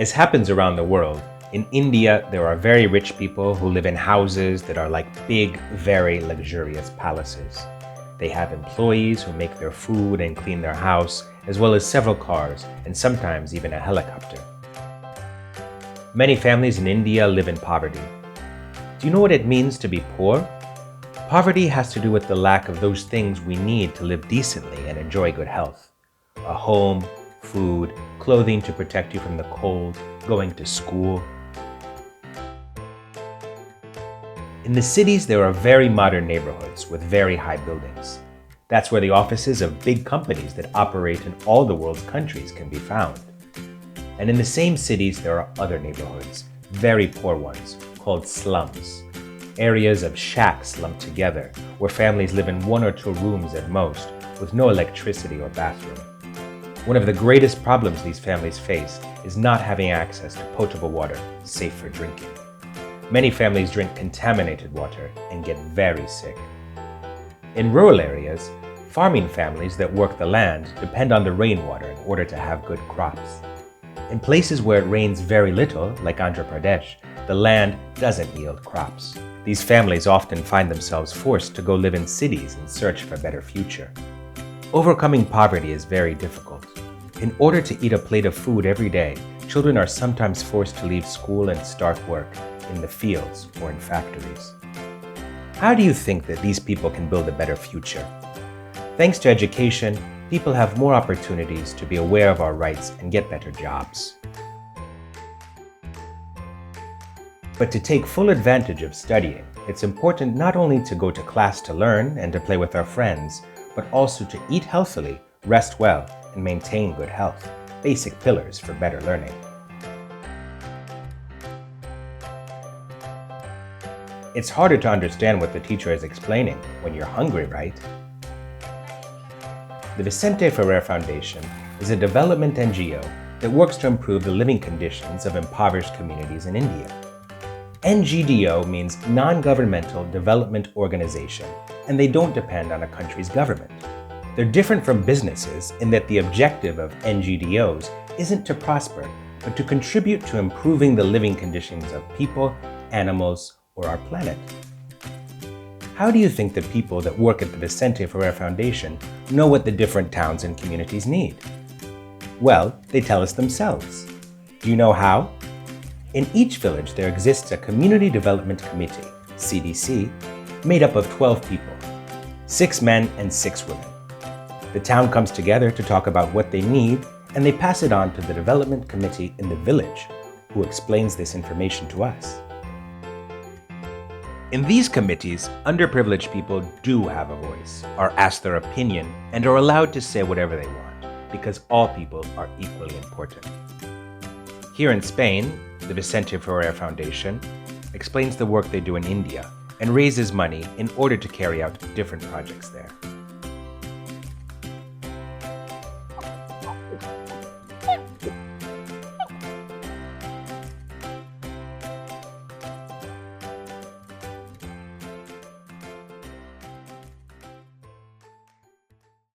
As happens around the world, in India there are very rich people who live in houses that are like big, very luxurious palaces. They have employees who make their food and clean their house, as well as several cars and sometimes even a helicopter. Many families in India live in poverty. Do you know what it means to be poor? Poverty has to do with the lack of those things we need to live decently and enjoy good health. A home, food, clothing to protect you from the cold, going to school. In the cities, there are very modern neighborhoods with very high buildings. That's where the offices of big companies that operate in all the world's countries can be found. And in the same cities, there are other neighborhoods, very poor ones, called slums. Areas of shacks lumped together, where families live in 1 or 2 rooms at most, with no electricity or bathroom. One of the greatest problems these families face is not having access to potable water, safe for drinking. Many families drink contaminated water and get very sick. In rural areas, farming families that work the land depend on the rainwater in order to have good crops. In places where it rains very little, like Andhra Pradesh, the land doesn't yield crops. These families often find themselves forced to go live in cities in search of a better future. Overcoming poverty is very difficult. In order to eat a plate of food every day, children are sometimes forced to leave school and start work in the fields or in factories. How do you think that these people can build a better future? Thanks to education, people have more opportunities to be aware of our rights and get better jobs. But to take full advantage of studying, it's important not only to go to class to learn and to play with our friends, but also to eat healthily, rest well, and maintain good health, basic pillars for better learning. It's harder to understand what the teacher is explaining when you're hungry, right? The Vicente Ferrer Foundation is a development NGO that works to improve the living conditions of impoverished communities in India. NGDO means Non-Governmental Development Organization, and they don't depend on a country's government. They're different from businesses in that the objective of NGDOs isn't to prosper, but to contribute to improving the living conditions of people, animals, or our planet. How do you think the people that work at the Vicente Ferrer Foundation know what the different towns and communities need? Well, they tell us themselves. Do you know how? In each village, there exists a Community Development Committee, CDC, made up of 12 people, 6 men and 6 women. The town comes together to talk about what they need, and they pass it on to the Development Committee in the village, who explains this information to us. In these committees, underprivileged people do have a voice, are asked their opinion, and are allowed to say whatever they want, because all people are equally important. Here in Spain, the Vicente Ferrer Foundation explains the work they do in India and raises money in order to carry out different projects there.